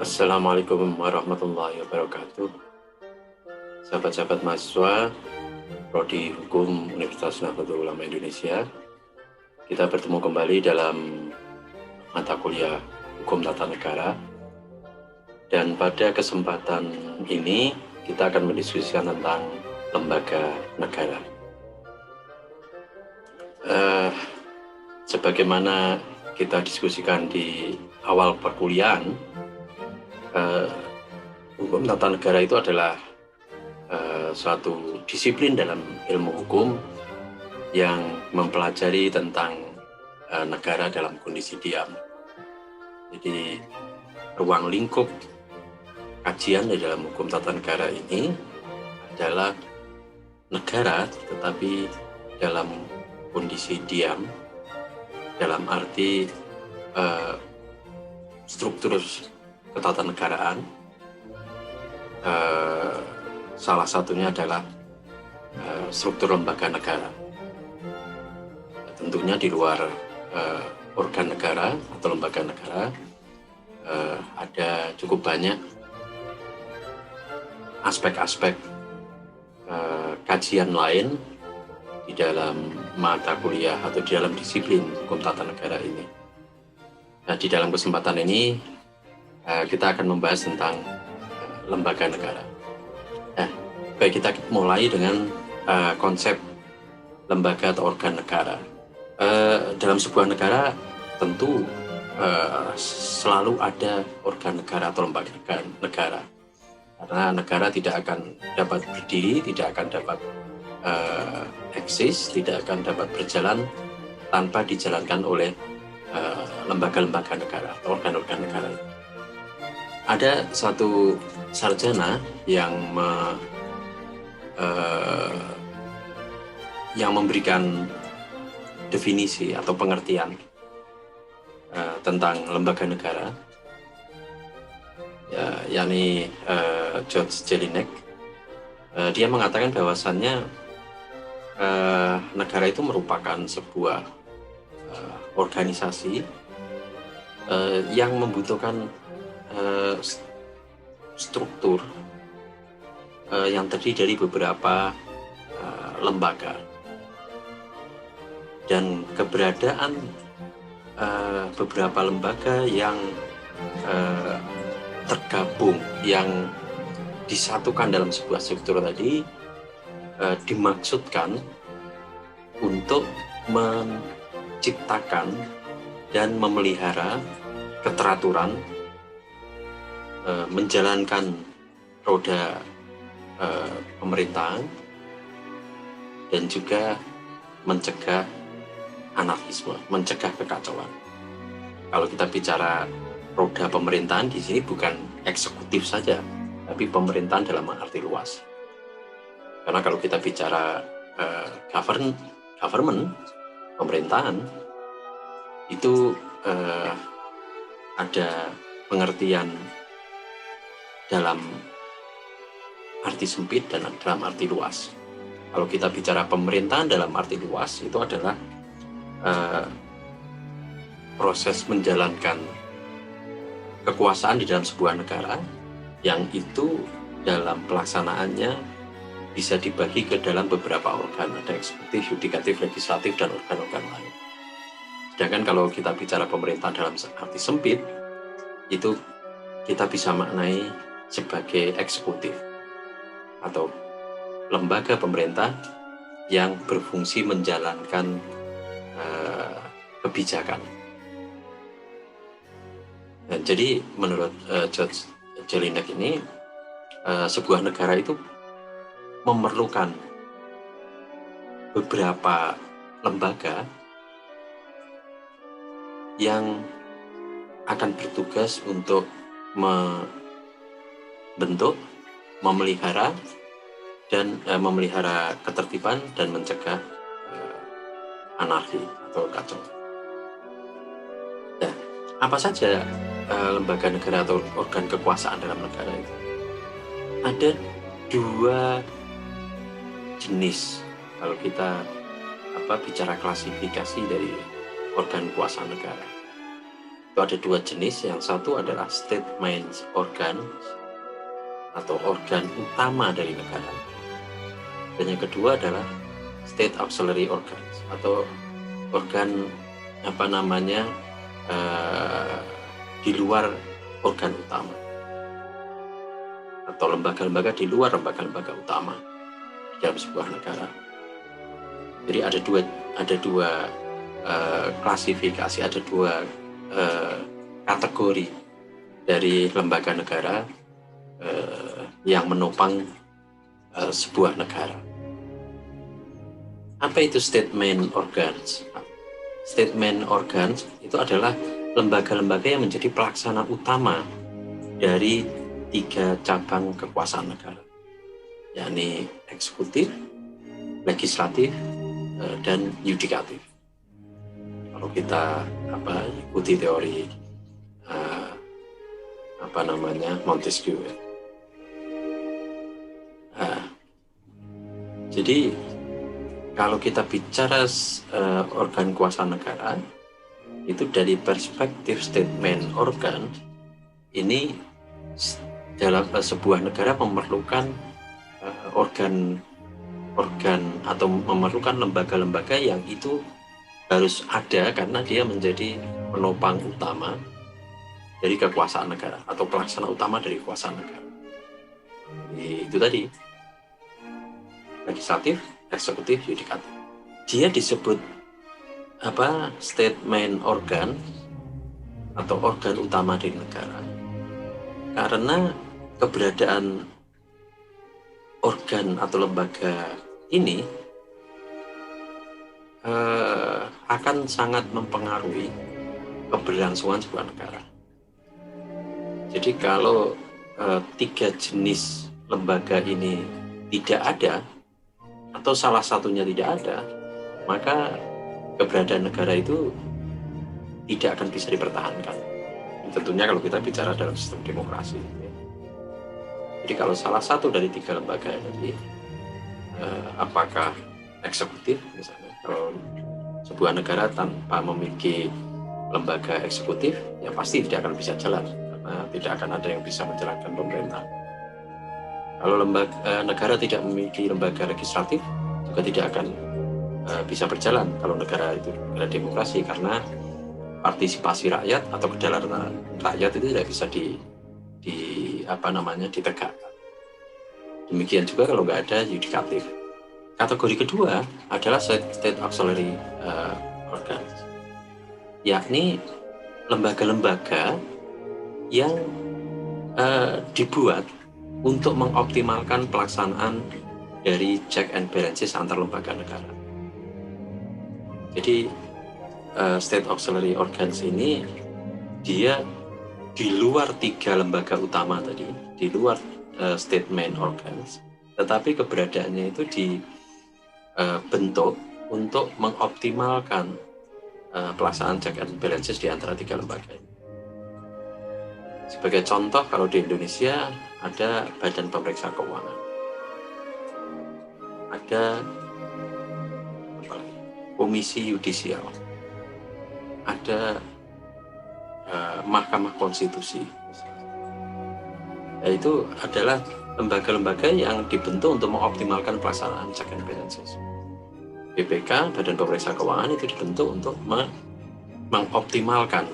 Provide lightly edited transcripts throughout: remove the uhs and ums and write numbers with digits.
Assalamualaikum warahmatullahi wabarakatuh. Sahabat-sahabat mahasiswa Prodi Hukum Universitas Nahdlatul Ulama Indonesia. Kita bertemu kembali dalam mata kuliah Hukum Tata Negara. Dan pada kesempatan ini kita akan mendiskusikan tentang lembaga negara. Sebagaimana kita diskusikan di awal perkuliahan, hukum tata negara itu adalah suatu disiplin dalam ilmu hukum yang mempelajari tentang negara dalam kondisi diam. Jadi ruang lingkup kajian di dalam hukum tata negara ini adalah negara tetapi dalam kondisi diam, dalam arti struktur ketatanegaraan. Salah satunya adalah struktur lembaga negara. Tentunya di luar organ negara atau lembaga negara ada cukup banyak aspek-aspek kajian lain di dalam mata kuliah atau di dalam disiplin hukum tata negara ini. Nah, di dalam kesempatan ini kita akan membahas tentang lembaga negara. Baik, kita mulai dengan konsep lembaga atau organ negara. Dalam sebuah negara tentu selalu ada organ negara atau lembaga negara. Karena negara tidak akan dapat berdiri, tidak akan dapat eksis, tidak akan dapat berjalan tanpa dijalankan oleh lembaga-lembaga negara atau organ-organ negara. Ada satu sarjana yang memberikan definisi atau pengertian tentang lembaga negara, yakni George Jelinek. Dia mengatakan bahwasannya negara itu merupakan sebuah organisasi yang membutuhkan struktur yang terdiri dari beberapa lembaga, dan keberadaan beberapa lembaga yang tergabung, yang disatukan dalam sebuah struktur tadi dimaksudkan untuk menciptakan dan memelihara keteraturan, menjalankan roda pemerintahan, dan juga mencegah anarkisme, mencegah kekacauan. Kalau kita bicara roda pemerintahan di sini bukan eksekutif saja, tapi pemerintahan dalam arti luas. Karena kalau kita bicara government, pemerintahan, itu ada pengertian dalam arti sempit dan dalam arti luas. Kalau kita bicara pemerintahan dalam arti luas, itu adalah proses menjalankan kekuasaan di dalam sebuah negara, yang itu dalam pelaksanaannya bisa dibagi ke dalam beberapa organ, ada eksekutif, yudikatif, legislatif, dan organ-organ lain. Sedangkan kalau kita bicara pemerintahan dalam arti sempit, itu kita bisa maknai sebagai eksekutif atau lembaga pemerintah yang berfungsi menjalankan kebijakan. Dan jadi menurut George Jelinek ini, sebuah negara itu memerlukan beberapa lembaga yang akan bertugas untuk membentuk, memelihara ketertiban dan mencegah anarki atau kacau. Nah, apa saja lembaga negara atau organ kekuasaan dalam negara itu? Ada dua jenis kalau kita bicara klasifikasi dari organ kekuasaan negara. itu ada dua jenis. Yang satu adalah state main organ atau organ utama dari negara, dan yang kedua adalah state auxiliary organs atau organ di luar organ utama atau lembaga-lembaga di luar lembaga-lembaga utama dalam sebuah negara. Jadi ada dua klasifikasi, ada dua kategori dari lembaga negara yang menopang sebuah negara. Apa itu state main organs? State main organs itu adalah lembaga-lembaga yang menjadi pelaksana utama dari 3 cabang kekuasaan negara, yakni eksekutif, legislatif, dan yudikatif. Kalau kita ikuti teori Montesquieu. Jadi kalau kita bicara organ kuasa negara, itu dari perspektif state main organ, ini dalam sebuah negara memerlukan organ atau memerlukan lembaga-lembaga yang itu harus ada karena dia menjadi penopang utama dari kekuasaan negara atau pelaksana utama dari kekuasaan negara. Itu tadi, legislatif, eksekutif, yudikatif. Dia disebut state main organ atau organ utama di negara karena keberadaan organ atau lembaga ini akan sangat mempengaruhi keberlangsungan sebuah negara. Jadi kalau 3 jenis lembaga ini tidak ada atau salah satunya tidak ada, maka keberadaan negara itu tidak akan bisa dipertahankan. Tentunya kalau kita bicara dalam sistem demokrasi. Jadi kalau salah satu dari 3 lembaga ini, apakah eksekutif misalnya, kalau sebuah negara tanpa memiliki lembaga eksekutif, ya pasti tidak akan bisa jalan, karena tidak akan ada yang bisa menjalankan pemerintah. Kalau negara tidak memiliki lembaga legislatif, juga tidak akan bisa berjalan kalau negara itu negara demokrasi, karena partisipasi rakyat atau kedaulatan rakyat itu tidak bisa ditegakkan. Demikian juga kalau nggak ada yudikatif. Kategori kedua adalah state auxiliary organs, yakni lembaga-lembaga yang dibuat untuk mengoptimalkan pelaksanaan dari check and balances antar lembaga negara. Jadi state auxiliary organs ini dia di luar 3 lembaga utama tadi, di luar state main organs, tetapi keberadaannya itu dibentuk untuk mengoptimalkan pelaksanaan check and balances di antara 3 lembaga ini. Sebagai contoh, kalau di Indonesia ada Badan Pemeriksa Keuangan, ada Komisi Yudisial, ada Mahkamah Konstitusi. Itu adalah lembaga-lembaga yang dibentuk untuk mengoptimalkan pelaksanaan check and balances. BPK, Badan Pemeriksa Keuangan, itu dibentuk untuk mengoptimalkan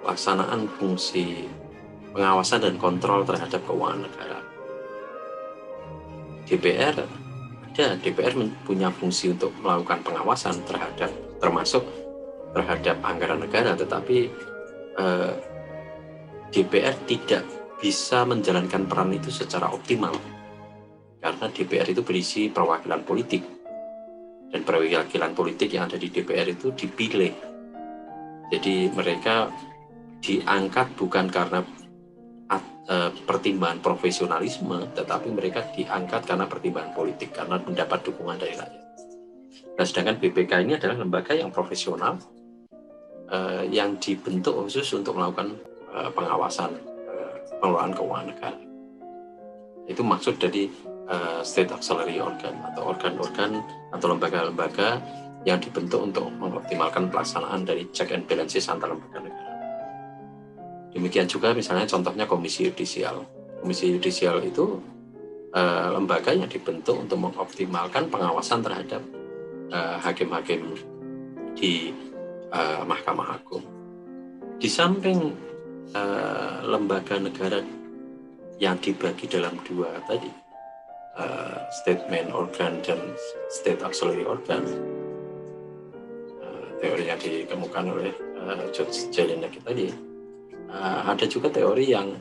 pelaksanaan fungsi pengawasan dan kontrol terhadap keuangan negara. DPR punya fungsi untuk melakukan pengawasan termasuk terhadap anggaran negara, tetapi DPR tidak bisa menjalankan peran itu secara optimal karena DPR itu berisi perwakilan politik, dan perwakilan politik yang ada di DPR itu dipilih. Jadi mereka diangkat bukan karena pertimbangan profesionalisme, tetapi mereka diangkat karena pertimbangan politik, karena mendapat dukungan dari rakyat. Nah, sedangkan BPK ini adalah lembaga yang profesional yang dibentuk khusus untuk melakukan pengawasan pengelolaan keuangan negara. Itu maksud dari state auxiliary organ atau organ-organ atau lembaga-lembaga yang dibentuk untuk mengoptimalkan pelaksanaan dari check and balances antar lembaga negara. Demikian juga misalnya contohnya Komisi Yudisial. Komisi Yudisial itu lembaga yang dibentuk untuk mengoptimalkan pengawasan terhadap hakim-hakim di Mahkamah Agung. Di samping lembaga negara yang dibagi dalam dua tadi, state main organ dan state auxiliary organ, teori yang dikemukakan oleh George Jelinek tadi, ada juga teori yang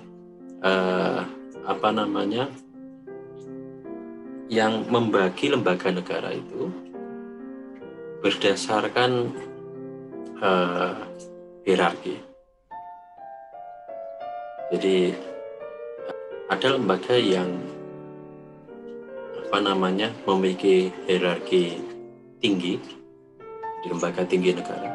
yang membagi lembaga negara itu berdasarkan hierarki. Jadi ada lembaga yang memiliki hierarki tinggi di lembaga tinggi negara.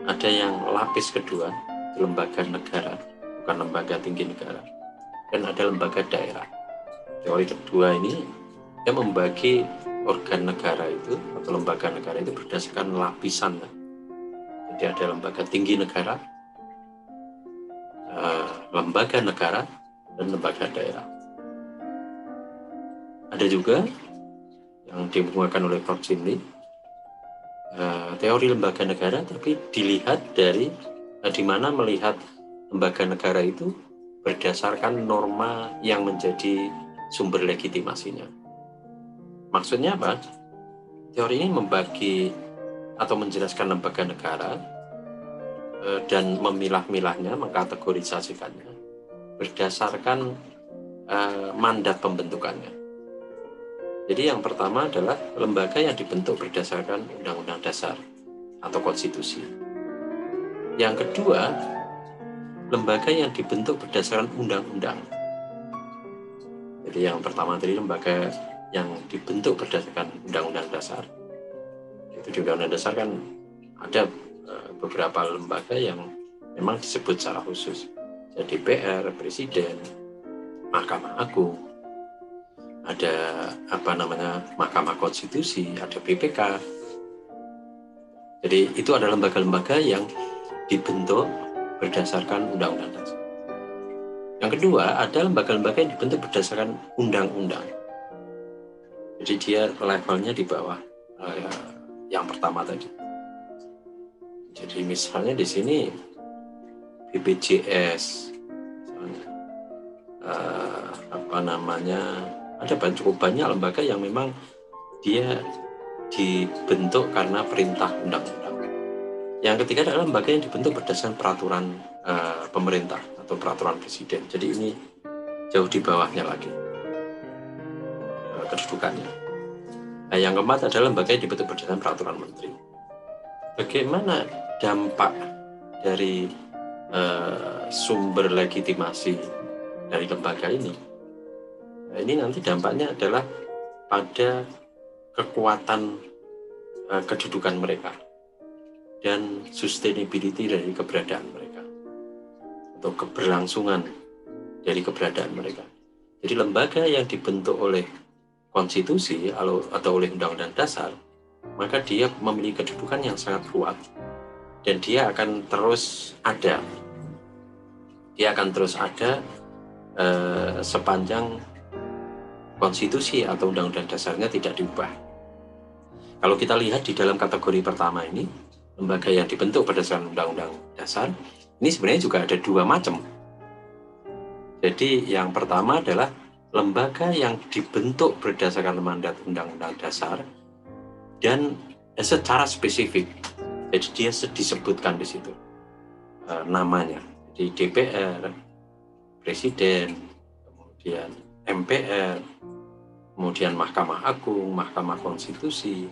Ada yang lapis kedua, lembaga negara, bukan lembaga tinggi negara. Dan ada lembaga daerah. Teori kedua ini dia membagi organ negara itu atau lembaga negara itu berdasarkan lapisan. Jadi ada lembaga tinggi negara, lembaga negara, dan lembaga daerah. Ada juga yang dikemukakan oleh Prof. Chinli, teori lembaga negara, tapi dilihat dari di mana melihat lembaga negara itu berdasarkan norma yang menjadi sumber legitimasinya. Maksudnya apa? Teori ini membagi atau menjelaskan lembaga negara dan memilah-milahnya, mengkategorisasikannya berdasarkan mandat pembentukannya. Jadi yang pertama adalah lembaga yang dibentuk berdasarkan Undang-Undang Dasar atau konstitusi. Yang kedua, lembaga yang dibentuk berdasarkan undang-undang. Jadi yang pertama tadi lembaga yang dibentuk berdasarkan Undang-Undang Dasar. Itu di Undang-Undang Dasar kan ada beberapa lembaga yang memang disebut secara khusus. Jadi DPR, Presiden, Mahkamah Agung, ada Mahkamah Konstitusi, ada BPK. Jadi itu adalah lembaga-lembaga yang dibentuk berdasarkan Undang-Undang Dasar. Yang kedua, ada lembaga-lembaga yang dibentuk berdasarkan undang-undang. Jadi dia levelnya di bawah yang pertama tadi. Jadi misalnya di sini BPJS, ada cukup banyak lembaga yang memang dia dibentuk karena perintah undang-undang. Yang ketiga adalah lembaga yang dibentuk berdasarkan peraturan pemerintah atau peraturan presiden. Jadi ini jauh di bawahnya lagi kedudukannya. Nah, yang keempat adalah lembaga yang dibentuk berdasarkan peraturan menteri. Bagaimana dampak dari sumber legitimasi dari lembaga ini? Nah, ini nanti dampaknya adalah pada kekuatan kedudukan mereka dan sustainability dari keberadaan mereka atau keberlangsungan dari keberadaan mereka. Jadi lembaga yang dibentuk oleh konstitusi atau oleh Undang-Undang Dasar, maka dia memiliki kedudukan yang sangat kuat dan dia akan terus ada. Dia akan terus ada sepanjang konstitusi atau undang-undang dasarnya tidak diubah. Kalau kita lihat di dalam kategori pertama ini, lembaga yang dibentuk berdasarkan undang-undang dasar, ini sebenarnya juga ada dua macam. Jadi yang pertama adalah lembaga yang dibentuk berdasarkan mandat undang-undang dasar dan secara spesifik. Jadi dia disebutkan di situ namanya. Jadi DPR, Presiden, kemudian MPR, kemudian Mahkamah Agung, Mahkamah Konstitusi,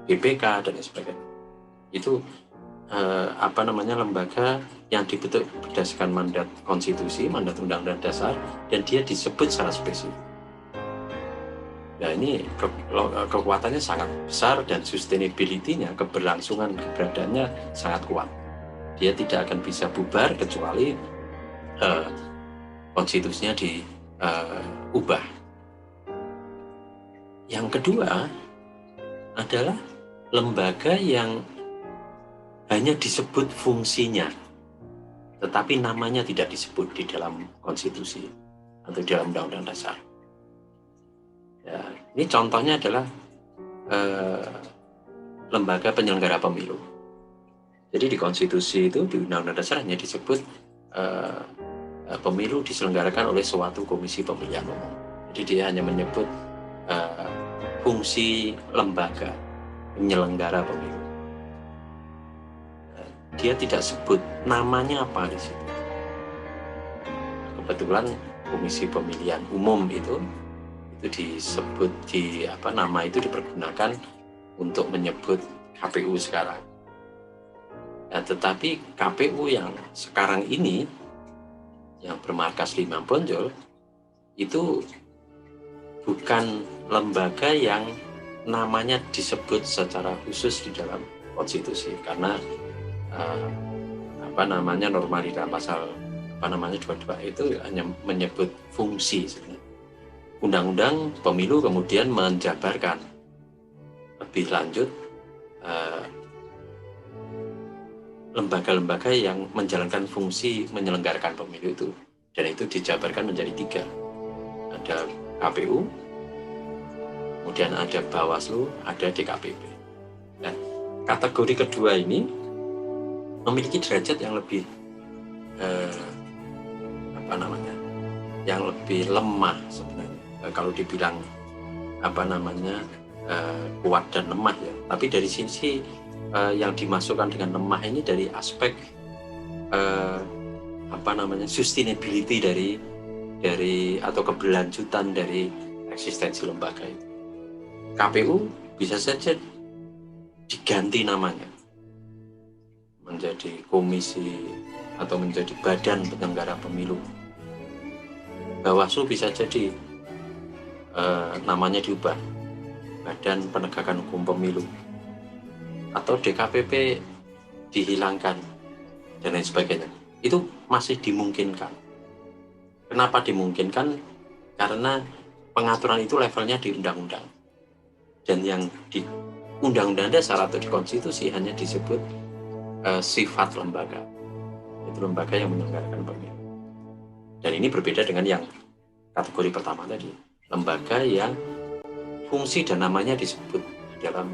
BPK dan sebagainya. Itu lembaga yang dibentuk berdasarkan mandat konstitusi, mandat undang-undang dasar, dan dia disebut secara spesifik. Nah, ini kekuatannya sangat besar dan sustainability-nya, keberlangsungan keberadaannya sangat kuat. Dia tidak akan bisa bubar kecuali konstitusinya diubah. Yang kedua adalah lembaga yang hanya disebut fungsinya. tetapi namanya tidak disebut di dalam konstitusi atau di dalam undang-undang dasar. Ya, ini contohnya adalah lembaga penyelenggara pemilu. Jadi di konstitusi itu, di undang-undang dasar hanya disebut pemilu diselenggarakan oleh suatu komisi pemilihan umum. Jadi dia hanya menyebut fungsi lembaga penyelenggara pemilu. Dia tidak sebut namanya apa di situ. Kebetulan komisi pemilihan umum itu disebut nama itu dipergunakan untuk menyebut KPU sekarang. Ya, tetapi KPU yang sekarang ini yang bermarkas di Bonjol itu bukan lembaga yang namanya disebut secara khusus di dalam konstitusi, karena norma di dalam pasal 22 itu hanya menyebut fungsi sebenarnya. Undang-undang pemilu kemudian menjabarkan lebih lanjut lembaga-lembaga yang menjalankan fungsi menyelenggarakan pemilu itu, dan itu dijabarkan menjadi 3. Ada KPU, kemudian ada Bawaslu, ada DKPP. Dan kategori kedua ini memiliki derajat yang lebih yang lebih lemah sebenarnya. Kalau dibilang kuat dan lemah ya, tapi dari sisi yang dimasukkan dengan lemah ini dari aspek sustainability dari atau keberlanjutan dari eksistensi lembaga itu. KPU bisa saja diganti namanya menjadi komisi atau menjadi badan penyelenggara pemilu. Bawaslu bisa jadi namanya diubah, Badan Penegakan Hukum Pemilu, atau DKPP dihilangkan dan lain sebagainya. Itu masih dimungkinkan. Kenapa dimungkinkan? Karena pengaturan itu levelnya di undang-undang, dan yang di undang-undang dasar atau di konstitusi hanya disebut sifat lembaga, itu lembaga yang menyelenggarakan pemilu. Dan ini berbeda dengan yang kategori pertama tadi, lembaga yang fungsi dan namanya disebut dalam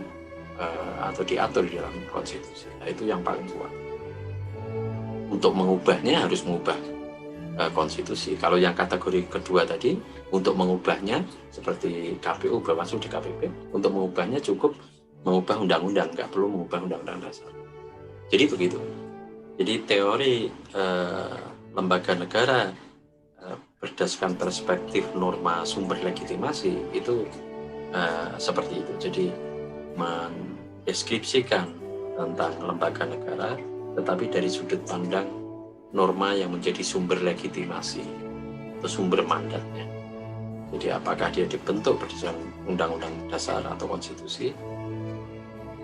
atau diatur di dalam konstitusi. Nah, itu yang paling kuat. Untuk mengubahnya harus mengubah konstitusi. Kalau yang kategori kedua tadi, untuk mengubahnya seperti KPU, Bawaslu, DKPP, untuk mengubahnya cukup mengubah undang-undang, nggak perlu mengubah undang-undang dasar. Jadi begitu. Jadi teori lembaga negara berdasarkan perspektif norma sumber legitimasi itu seperti itu. Jadi mendeskripsikan tentang lembaga negara, tetapi dari sudut pandang norma yang menjadi sumber legitimasi atau sumber mandatnya. Jadi apakah dia dibentuk berdasarkan undang-undang dasar atau konstitusi,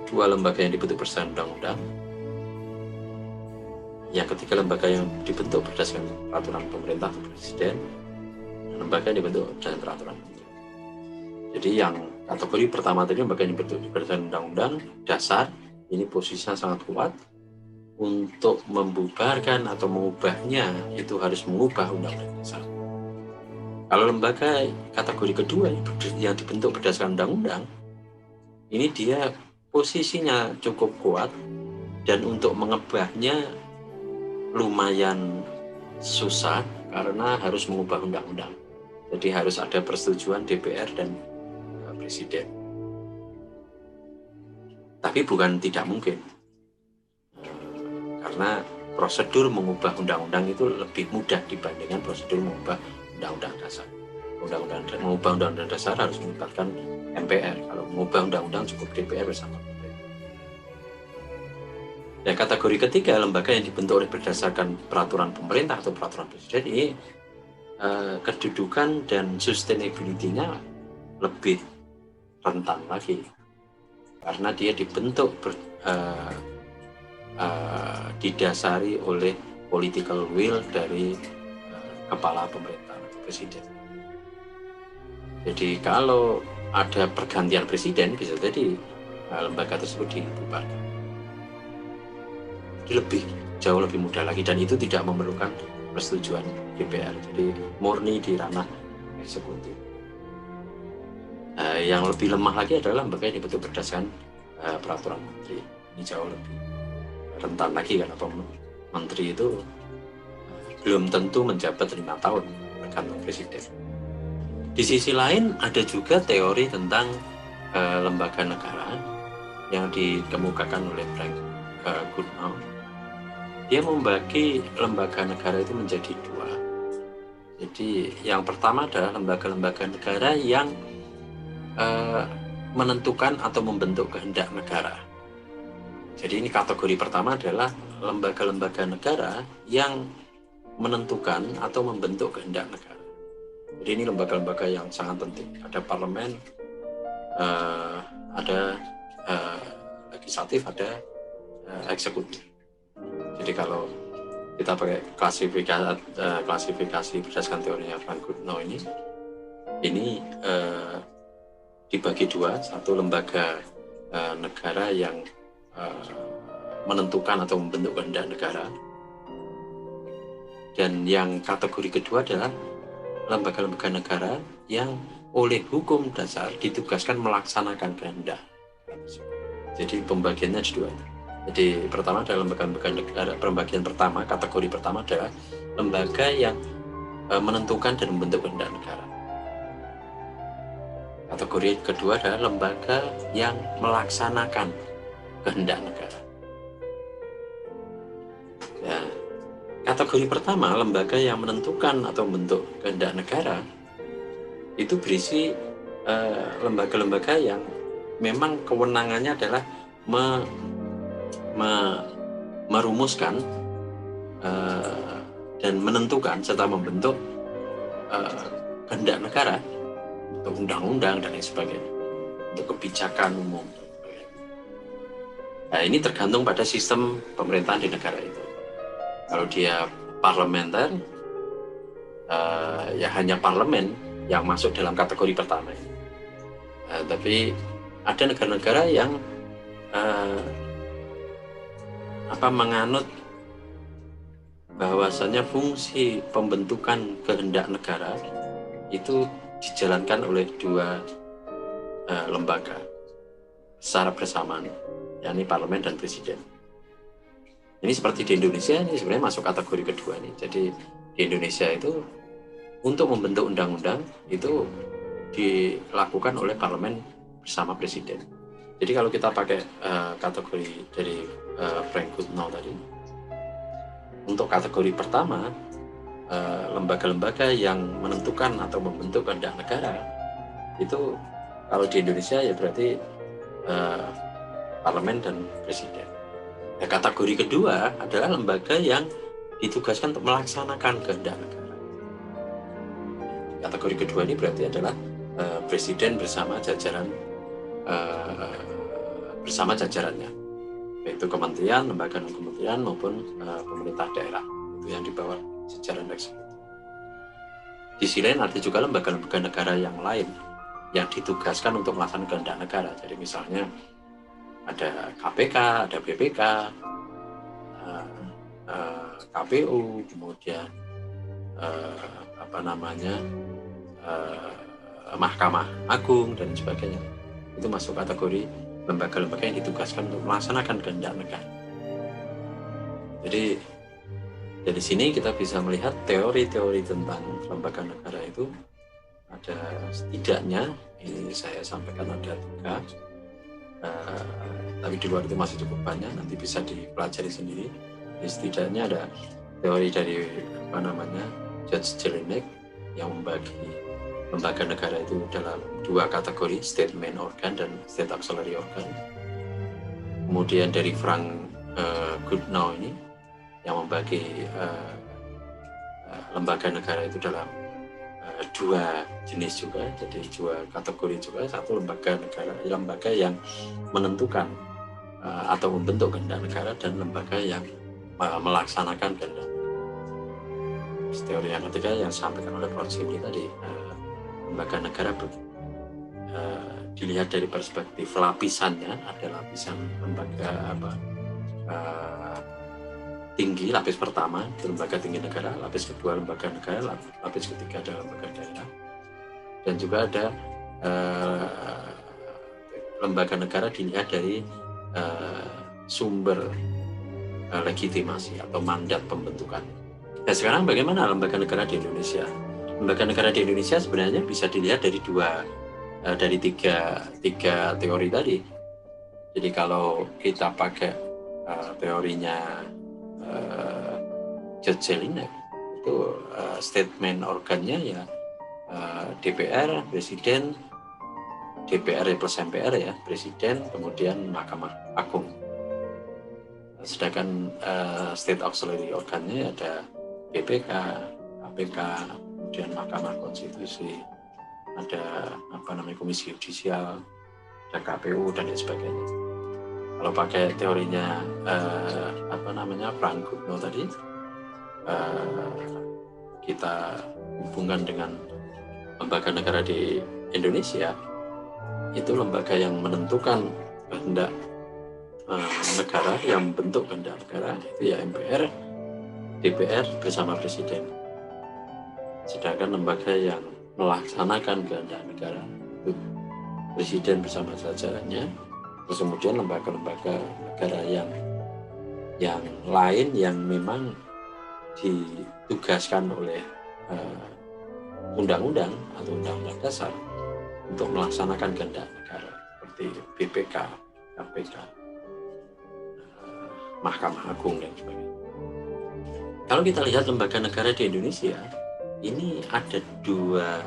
dua lembaga yang dibentuk berdasarkan undang-undang, yang ketiga lembaga yang dibentuk berdasarkan peraturan pemerintah atau presiden, dan lembaga yang dibentuk berdasarkan peraturan pemerintah. Jadi yang kategori pertama tadi, lembaga yang dibentuk berdasarkan undang-undang dasar, ini posisinya sangat kuat. Untuk membubarkan atau mengubahnya itu harus mengubah undang-undang dasar. Kalau lembaga kategori kedua yang dibentuk berdasarkan undang-undang, ini dia posisinya cukup kuat, dan untuk mengubahnya lumayan susah karena harus mengubah undang-undang. Jadi harus ada persetujuan DPR dan Presiden. Tapi bukan tidak mungkin, karena prosedur mengubah undang-undang itu lebih mudah dibandingkan prosedur mengubah undang-undang dasar. Mengubah undang-undang dasar harus melibatkan MPR. Kalau mengubah undang-undang cukup DPR bersama pemerintah. Dan kategori ketiga, lembaga yang dibentuk oleh berdasarkan peraturan pemerintah atau peraturan presiden, ini kedudukan dan sustainability-nya lebih rentan lagi, karena dia dibentuk didasari oleh political will dari kepala pemerintah atau presiden. Jadi kalau ada pergantian presiden, bisa jadi lembaga tersebut dibubarkan. Jadi jauh lebih mudah lagi, dan itu tidak memerlukan persetujuan DPR, jadi murni di ranah eksekutif. Yang lebih lemah lagi adalah lembaga yang dibentuk berdasarkan peraturan menteri. Ini jauh lebih rentan lagi karena menteri itu belum tentu menjabat 5 tahun, tergantung presiden. Di sisi lain ada juga teori tentang lembaga negara yang dikemukakan oleh Frank Goodnow. Dia membagi lembaga negara itu menjadi 2. Jadi yang pertama adalah lembaga-lembaga negara yang menentukan atau membentuk kehendak negara. Jadi ini kategori pertama adalah lembaga-lembaga negara yang menentukan atau membentuk kehendak negara. Jadi ini lembaga-lembaga yang sangat penting. Ada parlemen, ada legislatif, ada eksekutif. Jadi kalau kita pakai klasifikasi berdasarkan teorinya Frank Goodnow ini dibagi 2. Satu, lembaga negara yang menentukan atau membentuk kehendak negara, dan yang kategori kedua adalah lembaga-lembaga negara yang oleh hukum dasar ditugaskan melaksanakan kehendak. Jadi pembagiannya ada 2. Jadi pertama adalah lembaga-lembaga negara. Pembagian pertama, kategori pertama adalah lembaga yang menentukan dan membentuk kehendak negara. Kategori kedua adalah lembaga yang melaksanakan kehendak negara. Ya, kategori pertama, lembaga yang menentukan atau membentuk kehendak negara, itu berisi lembaga-lembaga yang memang kewenangannya adalah merumuskan dan menentukan serta membentuk kehendak negara, untuk undang-undang dan lain sebagainya, untuk kebijakan umum. Nah, ini tergantung pada sistem pemerintahan di negara itu. Kalau dia parlementer, ya hanya parlemen yang masuk dalam kategori pertama. Tapi ada negara-negara yang menganut bahwasannya fungsi pembentukan kehendak negara itu dijalankan oleh 2 lembaga secara bersamaan, yakni parlemen dan presiden. Ini seperti di Indonesia, ini sebenarnya masuk kategori kedua nih. Jadi di Indonesia itu untuk membentuk undang-undang itu dilakukan oleh parlemen bersama presiden. Jadi kalau kita pakai kategori dari Frank Goodnow tadi, untuk kategori pertama, lembaga-lembaga yang menentukan atau membentuk kehendak negara itu kalau di Indonesia ya berarti parlemen dan presiden. Nah, kategori kedua adalah lembaga yang ditugaskan untuk melaksanakan kehendak negara. Kategori kedua ini berarti adalah presiden bersama jajarannya, yaitu kementerian, lembaga non kementerian maupun pemerintah daerah, itu yang di bawah jajaran eksekutif. Di sisi lain ada juga lembaga-lembaga negara yang lain yang ditugaskan untuk melaksanakan kehendak negara. Jadi misalnya ada KPK, ada BPK, KPU, kemudian Mahkamah Agung dan sebagainya. Itu masuk kategori lembaga-lembaga yang ditugaskan untuk melaksanakan kehendak negara. Jadi dari sini kita bisa melihat teori-teori tentang lembaga negara itu ada setidaknya, ini saya sampaikan ada 3, tapi di luar itu masih cukup banyak, nanti bisa dipelajari sendiri. Jadi setidaknya ada teori dari Judge Jelinek yang membagi lembaga negara itu dalam 2 kategori, state main organ dan state auxiliary organ. Kemudian dari Frank Goodnow ini yang membagi lembaga negara itu dalam 2 jenis juga, jadi 2 kategori juga. Satu, lembaga negara, lembaga yang menentukan atau membentuk kehendak negara, dan lembaga yang melaksanakan kehendak. Teori yang ketiga yang disampaikan oleh Prof. Jimli tadi, lembaga negara dilihat dari perspektif lapisannya. Ada lapisan lembaga tinggi, lapis pertama itu lembaga tinggi negara, lapis kedua lembaga negara, lapis ketiga adalah lembaga daerah, dan juga ada lembaga negara dilihat dari sumber legitimasi atau mandat pembentukan. Nah, sekarang bagaimana lembaga negara di Indonesia? Lembaga negara di Indonesia sebenarnya bisa dilihat dari tiga teori tadi. Jadi kalau kita pakai teorinya George Jelinek, itu statement organnya ya DPR, Presiden, DPR plus MPR ya, Presiden, kemudian Mahkamah Agung. Sedangkan state auxiliary organnya ada BPK, KPK, kemudian Mahkamah Konstitusi, ada Komisi Yudisial, ada KPU dan lain sebagainya. Kalau pakai teorinya Frank Gugno tadi, kita hubungkan dengan lembaga negara di Indonesia, itu lembaga yang menentukan kehendak negara, yang membentuk kehendak negara itu ya MPR, DPR bersama Presiden. Sedangkan lembaga yang melaksanakan kehendak negara itu Presiden bersama jajarannya. Terus kemudian lembaga-lembaga negara yang lain yang memang ditugaskan oleh undang-undang atau undang-undang dasar untuk melaksanakan kehendak negara seperti BPK, KPK, Mahkamah Agung dan sebagainya. Kalau kita lihat lembaga negara di Indonesia, ini ada dua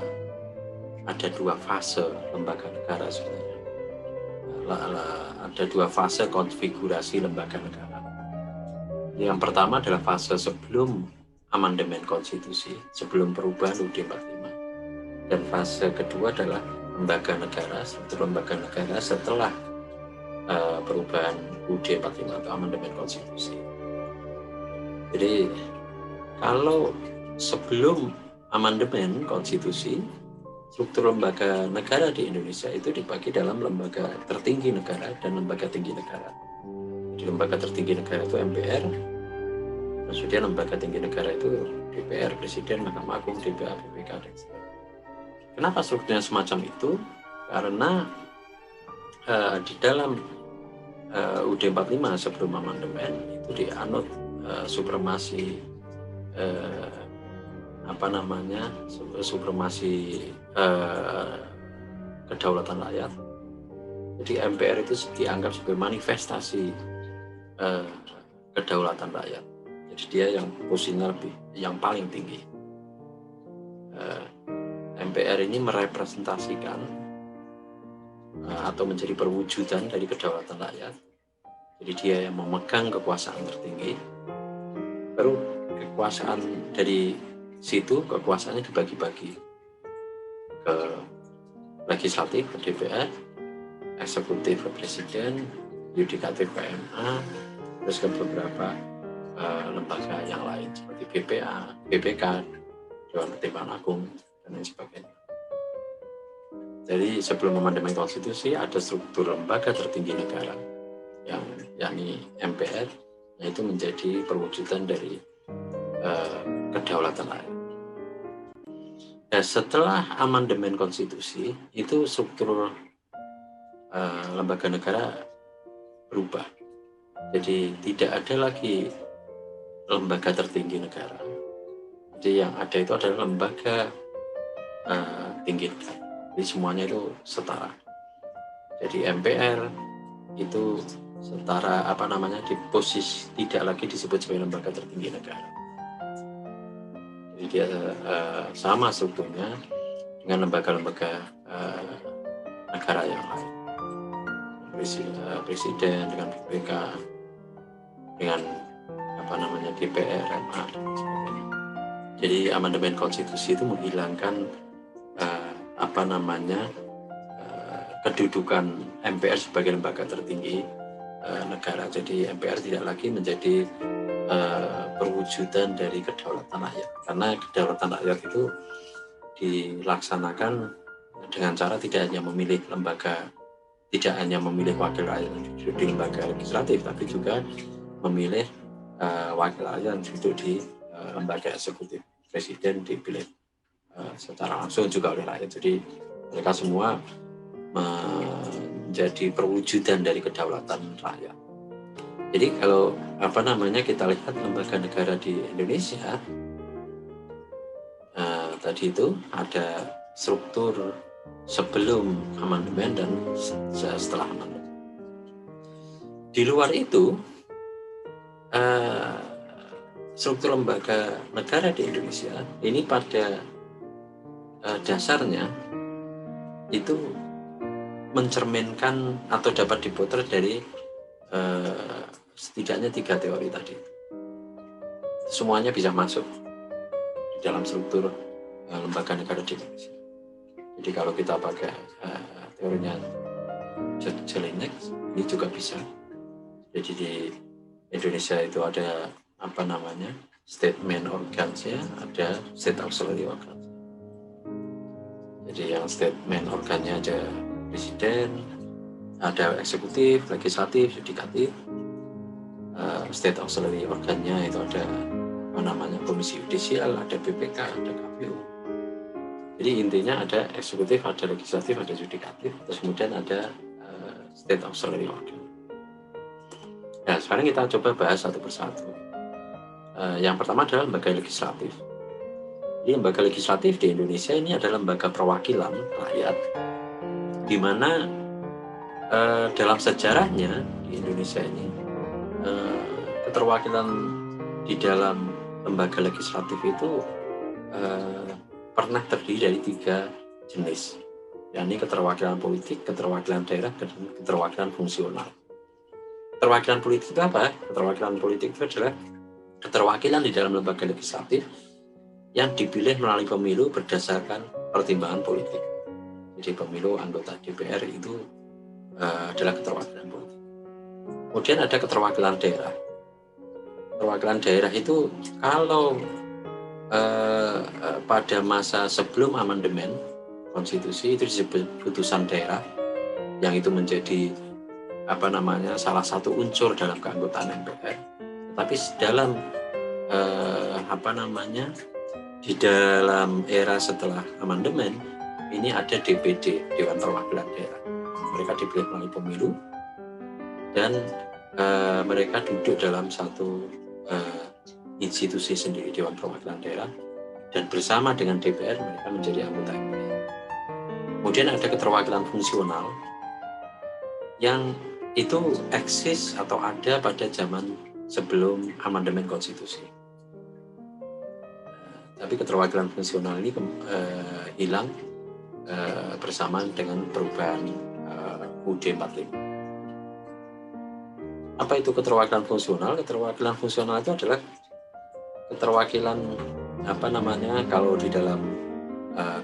fase lembaga negara sebenarnya. Ada dua fase konfigurasi lembaga negara. Yang pertama adalah fase sebelum amandemen konstitusi, sebelum perubahan UUD 45. Dan fase kedua adalah lembaga negara, struktur lembaga negara setelah perubahan UUD 45 atau amandemen konstitusi. Jadi kalau sebelum amandemen konstitusi, struktur lembaga negara di Indonesia itu dibagi dalam lembaga tertinggi negara dan lembaga tinggi negara. Di lembaga tertinggi negara itu MPR, kemudian lembaga tinggi negara itu DPR, Presiden, Mahkamah Agung, DPA, BPK, dan sebagainya. Kenapa strukturnya semacam itu? Karena di dalam UUD 45 sebelum amandemen itu dianut supremasi kedaulatan rakyat. Jadi MPR itu dianggap sebagai manifestasi kedaulatan rakyat. Jadi dia yang posisinya yang paling tinggi. MPR ini merepresentasikan atau menjadi perwujudan dari kedaulatan rakyat. Jadi dia yang memegang kekuasaan tertinggi. Baru kekuasaan dari situ, kekuasaannya dibagi-bagi ke legislatif ke DPR, eksekutif ke Presiden, yudikatif ke MA, terus ke beberapa lembaga yang lain seperti BPA, BPK, Dewan Pertimbangan Agung dan lain sebagainya. Jadi sebelum amandemen konstitusi ada struktur lembaga tertinggi negara yang yakni MPR, yaitu menjadi perwujudan dari kedaulatan rakyat. Dan setelah amandemen konstitusi itu struktur lembaga negara berubah. Jadi tidak ada lagi lembaga tertinggi negara. Jadi yang ada itu adalah lembaga tinggi negara. Jadi semuanya itu setara. Jadi MPR itu setara di posisi tidak lagi disebut sebagai lembaga tertinggi negara. Jadi dia sama strukturnya dengan lembaga-lembaga negara yang lain. Presiden dengan BPK, dengan DPR, MA dan sebagainya. Jadi amandemen konstitusi itu menghilangkan kedudukan MPR sebagai lembaga tertinggi negara. Jadi MPR tidak lagi menjadi perwujudan dari kedaulatan rakyat, karena kedaulatan rakyat itu dilaksanakan dengan cara tidak hanya memilih wakil rakyat di lembaga legislatif, tapi juga memilih wakil rakyat yang duduk di lembaga eksekutif. Presiden dipilih secara langsung juga oleh rakyat. Jadi mereka semua menjadi perwujudan dari kedaulatan rakyat. Jadi kalau kita lihat lembaga negara di Indonesia, tadi itu ada struktur sebelum amandemen dan setelah amandemen. Di luar itu, struktur lembaga negara di Indonesia ini pada dasarnya itu mencerminkan atau dapat dipotret dari setidaknya 3 teori tadi. Semuanya bisa masuk di dalam struktur lembaga negara di Indonesia. Jadi kalau kita pakai teorinya Jelinek, ini juga bisa. Jadi di Indonesia itu ada state main organsnya, ada state auxiliary organs. Jadi yang state main organnya ada presiden, ada eksekutif, legislatif, yudikatif. State auxiliary organnya itu ada komisi yudisial, ada BPK, ada KPU. Jadi intinya ada eksekutif, ada legislatif, ada yudikatif, terus kemudian ada state auxiliary organ. Nah, sekarang kita coba bahas satu persatu. Yang pertama adalah lembaga legislatif. Jadi lembaga legislatif di Indonesia ini adalah lembaga perwakilan rakyat, di mana dalam sejarahnya di Indonesia ini keterwakilan di dalam lembaga legislatif itu pernah terdiri dari 3 jenis, yakni keterwakilan politik, keterwakilan daerah, dan keterwakilan fungsional. Keterwakilan politik itu apa? Keterwakilan politik itu adalah keterwakilan di dalam lembaga legislatif yang dipilih melalui pemilu berdasarkan pertimbangan politik. Jadi pemilu anggota DPR itu adalah keterwakilan politik. Kemudian ada keterwakilan daerah. Keterwakilan daerah itu kalau pada masa sebelum amandemen konstitusi itu disebut putusan daerah, yang itu menjadi salah satu unsur dalam keanggotaan MPR. Tapi dalam di dalam era setelah amandemen ini ada DPD, Dewan Perwakilan Daerah. Mereka dipilih melalui pemilu dan mereka duduk dalam satu institusi sendiri, Dewan Perwakilan Daerah, dan bersama dengan DPR mereka menjadi anggota MPR. Kemudian ada keterwakilan fungsional yang itu eksis atau ada pada zaman sebelum amandemen konstitusi. Tapi keterwakilan fungsional ini hilang bersamaan dengan perubahan UUD 45. Apa itu keterwakilan fungsional? Keterwakilan fungsional itu adalah keterwakilan kalau di dalam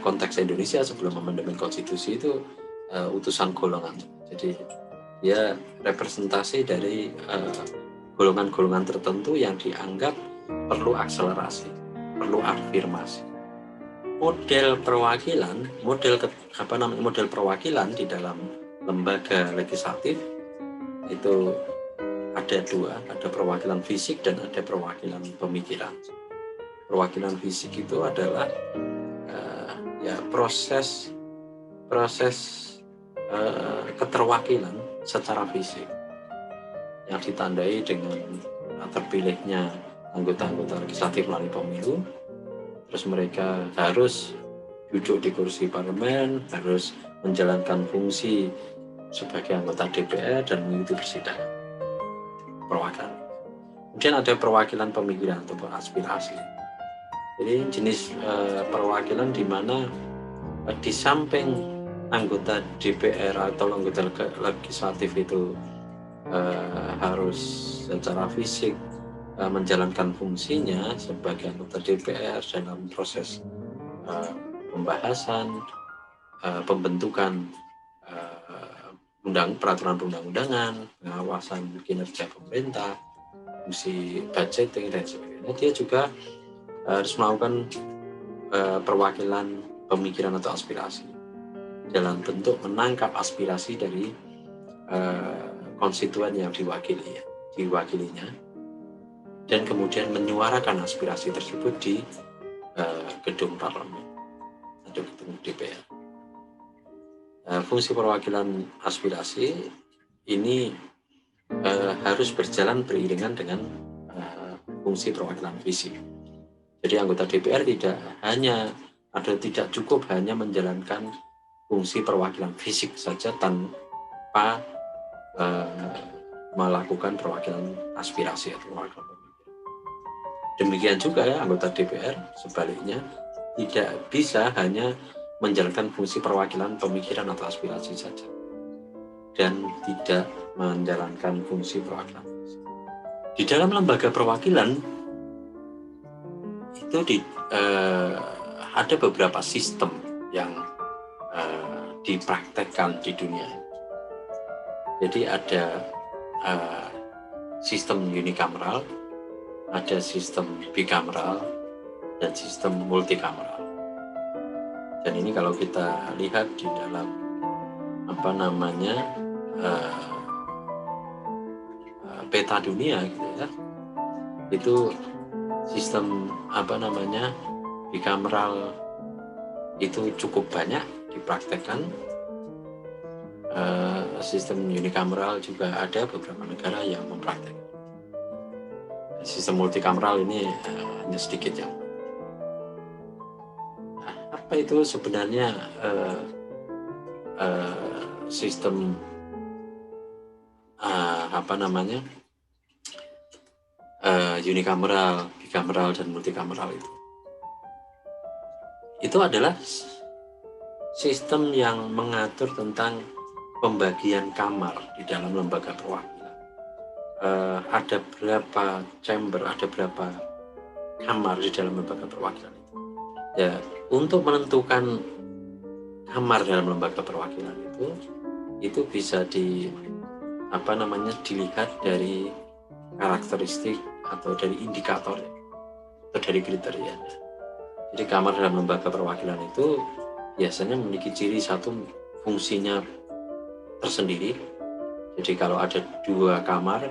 konteks Indonesia sebelum amandemen konstitusi itu utusan golongan. Jadi dia representasi dari golongan-golongan tertentu yang dianggap perlu akselerasi, perlu afirmasi. Model perwakilan di dalam lembaga legislatif itu ada 2, ada perwakilan fisik dan ada perwakilan pemikiran. Perwakilan fisik itu adalah proses keterwakilan secara fisik yang ditandai dengan terpilihnya anggota-anggota legislatif melalui pemilu. Terus mereka harus duduk di kursi parlemen, harus menjalankan fungsi sebagai anggota DPR dan mengikuti persidangan. Perwakilan. Kemudian ada perwakilan pemikiran atau aspirasi. Jadi jenis perwakilan di mana di samping anggota DPR atau anggota legislatif itu harus secara fisik menjalankan fungsinya sebagai anggota DPR dalam proses pembahasan, pembentukan peraturan perundang-undangan, pengawasan kinerja pemerintah, fungsi budgeting dan sebagainya. Dia juga harus melakukan perwakilan pemikiran atau aspirasi dalam bentuk menangkap aspirasi dari konstituen yang diwakilinya. dan kemudian menyuarakan aspirasi tersebut di gedung parlemen atau gedung DPR. Fungsi perwakilan aspirasi ini harus berjalan beriringan dengan fungsi perwakilan fisik. Jadi anggota DPR tidak cukup hanya menjalankan fungsi perwakilan fisik saja tanpa melakukan perwakilan aspirasi atau perwakilan pemikiran. Demikian juga ya anggota DPR sebaliknya tidak bisa hanya menjalankan fungsi perwakilan pemikiran atau aspirasi saja dan tidak menjalankan fungsi perwakilan. Di dalam lembaga perwakilan itu ada beberapa sistem yang dipraktekkan di dunia. Jadi ada sistem unikameral, ada sistem bikameral, dan sistem multikameral. Dan ini kalau kita lihat di dalam peta dunia gitu ya, itu sistem bikameral itu cukup banyak dipraktekkan. Sistem unikameral juga ada beberapa negara yang mempraktekkan. Sistem multikameral ini hanya sedikit yang. Apa itu sebenarnya sistem unikameral, bikameral, dan multikameral itu? Itu adalah sistem yang mengatur tentang pembagian kamar di dalam lembaga perwakilan. Ada berapa chamber, ada berapa kamar di dalam lembaga perwakilan itu. Ya, untuk menentukan kamar dalam lembaga perwakilan itu bisa dilihat dari karakteristik atau dari indikator atau dari kriteria. Jadi kamar dalam lembaga perwakilan itu biasanya memiliki ciri satu, fungsinya tersendiri. Jadi kalau ada 2 kamar,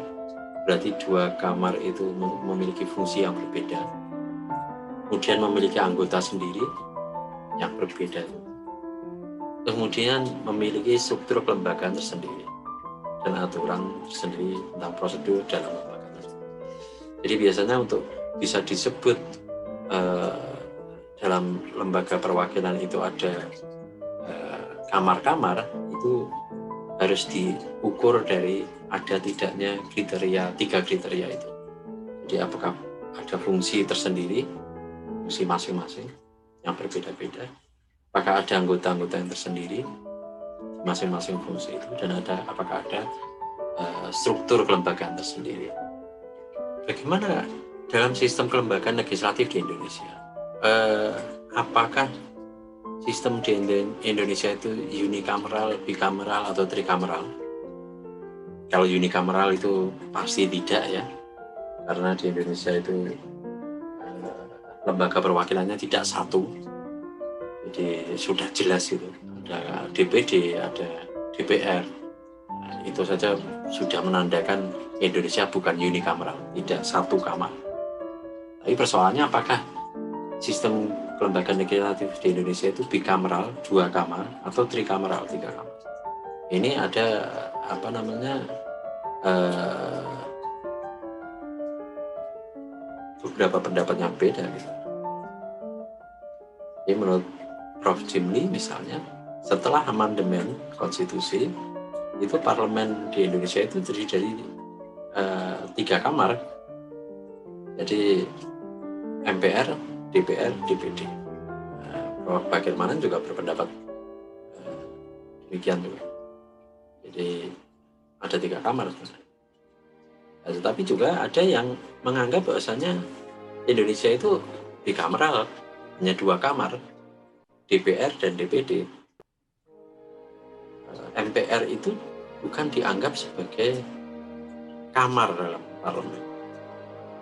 berarti 2 kamar itu memiliki fungsi yang berbeda. Kemudian memiliki anggota sendiri yang berbeda. Kemudian memiliki struktur kelembagaan tersendiri dan aturan sendiri tentang prosedur dalam lembaga tersebut. Jadi biasanya untuk bisa disebut dalam lembaga perwakilan itu ada kamar-kamar, itu harus diukur dari ada tidaknya 3 kriteria itu. Jadi apakah ada fungsi tersendiri, fungsi masing-masing yang berbeda-beda, apakah ada anggota-anggota yang tersendiri masing-masing fungsi itu, dan apakah ada struktur kelembagaan tersendiri. Bagaimana dalam sistem kelembagaan legislatif di Indonesia? Apakah sistem di Indonesia itu unikameral, bikameral, atau trikameral? Kalau unikameral itu pasti tidak ya, karena di Indonesia itu lembaga perwakilannya tidak satu. Jadi sudah jelas itu, ada DPD, ada DPR. Itu saja sudah menandakan Indonesia bukan unikameral, tidak satu kamar. Tapi persoalannya apakah sistem kelembagaan legislatif di Indonesia itu bikameral, 2 kamar, atau trikameral, 3 kamar? Ini ada beberapa pendapat yang beda gitu. Jadi menurut Prof. Jimli misalnya, setelah amandemen konstitusi itu parlemen di Indonesia itu terdiri dari 3 kamar. Jadi MPR, DPR, DPD. Prof. Bagirmanan juga berpendapat demikian juga. Jadi ada 3 kamar sebenarnya. Tetapi juga ada yang menganggap bahwasanya Indonesia itu bikameral, hanya 2 kamar, DPR dan DPD. MPR itu bukan dianggap sebagai kamar dalam parlemen.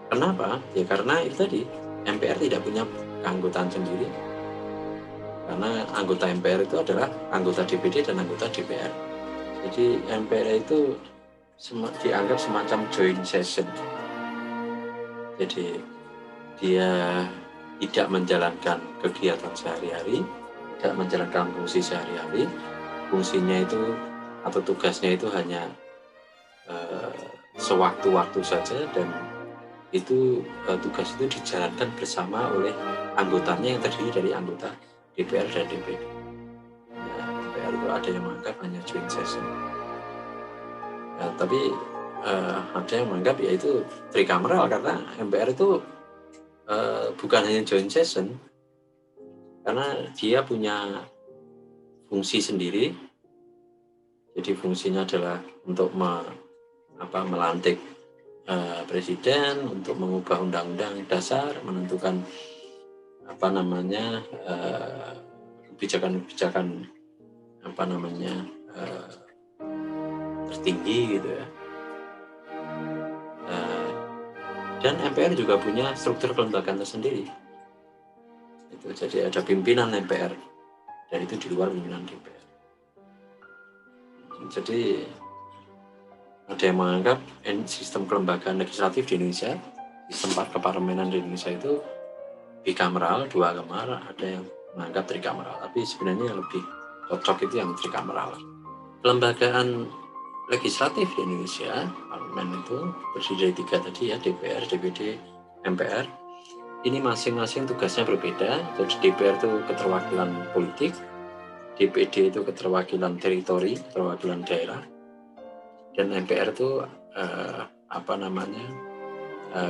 Kenapa? Ya karena itu tadi, MPR tidak punya keanggotaan sendiri. Karena anggota MPR itu adalah anggota DPD dan anggota DPR. Jadi MPR itu dianggap semacam joint session. Jadi dia tidak menjalankan kegiatan sehari-hari, tidak menjalankan fungsi sehari-hari. Fungsinya itu atau tugasnya itu hanya sewaktu-waktu saja, dan itu tugas itu dijalankan bersama oleh anggotanya yang terdiri dari anggota DPR dan DPD. Ya, DPR itu ada yang menganggap hanya joint session, ya, tapi ada yang menganggap yaitu trikameral, karena MPR itu bukan hanya joint session, karena dia punya fungsi sendiri. Jadi fungsinya adalah untuk melantik presiden, untuk mengubah undang-undang dasar, menentukan kebijakan-kebijakan tertinggi gitu ya. Dan MPR juga punya struktur kelembagaan tersendiri. Jadi ada pimpinan MPR, dan itu di luar pimpinan DPR. Jadi ada yang menganggap sistem kelembagaan legislatif di Indonesia, sistem keparlemenan di Indonesia itu bikameral, dua kamar. Ada yang menganggap trikameral, tapi sebenarnya yang lebih cocok itu yang trikameral. Kelembagaan legislatif di Indonesia, parlemen itu terdiri dari 3 tadi ya, DPR, DPD, MPR. Ini masing-masing tugasnya berbeda. Jadi DPR itu keterwakilan politik, DPD itu keterwakilan teritori, keterwakilan daerah, dan MPR itu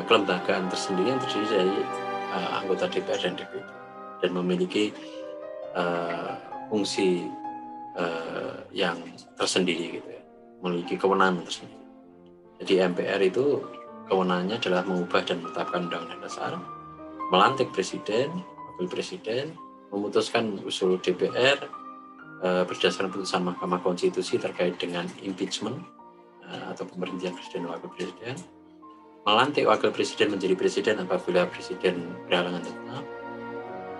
kelembagaan tersendiri yang terdiri dari anggota DPR dan DPD, dan memiliki fungsi yang tersendiri gitu ya, memiliki kewenangan tersendiri. Jadi MPR itu kewenangannya adalah mengubah dan menetapkan undang-undang dasar, melantik presiden, wakil presiden, memutuskan usul DPR berdasarkan putusan Mahkamah Konstitusi terkait dengan impeachment atau pemberhentian presiden dan wakil presiden, melantik wakil presiden menjadi presiden apabila presiden berhalangan tetap,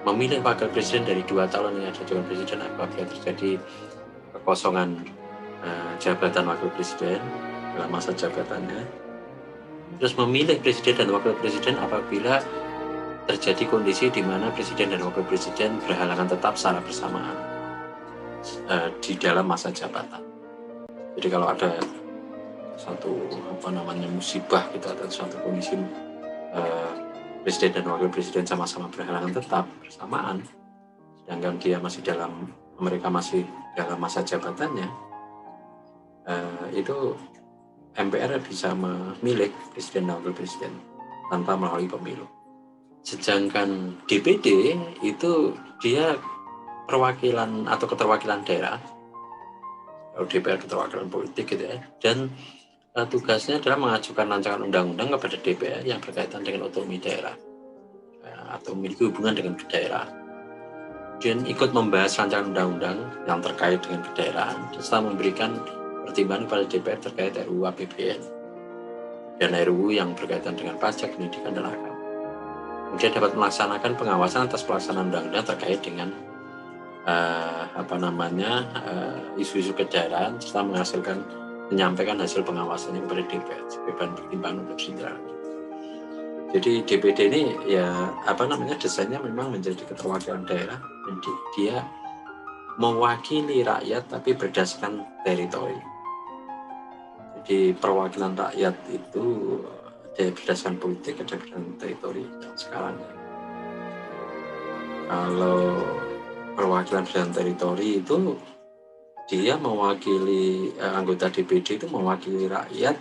memilih wakil presiden dari 2 calon yang ada calon presiden apabila terjadi kekosongan jabatan wakil presiden dalam masa jabatannya, terus memilih presiden dan wakil presiden apabila terjadi kondisi di mana presiden dan wakil presiden berhalangan tetap secara bersamaan di dalam masa jabatan. Jadi kalau ada satu musibah gitu, atau suatu kondisi presiden dan wakil presiden sama-sama berhalangan tetap bersamaan, sedangkan mereka masih dalam masa jabatannya, itu MPR bisa memilih presiden dan wakil presiden tanpa melalui pemilu. Sedangkan DPD itu dia perwakilan atau keterwakilan daerah. Kalau DPR keterwakilan politik gitu ya, dan tugasnya adalah mengajukan rancangan undang-undang kepada DPR yang berkaitan dengan otonomi daerah atau memiliki hubungan dengan daerah, dan ikut membahas rancangan undang-undang yang terkait dengan kedaerahan, serta memberikan pertimbangan kepada DPR terkait RUU APBN dan RUU yang berkaitan dengan pajak, pendidikan, dan agama. Kemudian dapat melaksanakan pengawasan atas pelaksanaan undang-undang terkait dengan isu-isu kedaerahan, serta menyampaikan hasil pengawasannya kepada DPR sebagai bahan pertimbangan untuk sidang. Jadi DPD ini desainnya memang menjadi keterwakilan daerah, dan dia mewakili rakyat tapi berdasarkan teritori. Jadi perwakilan rakyat itu ada berdasarkan politik, ada berdasarkan teritori. Dan sekarang kalau perwakilan berdasarkan teritori itu dia mewakili anggota DPD itu mewakili rakyat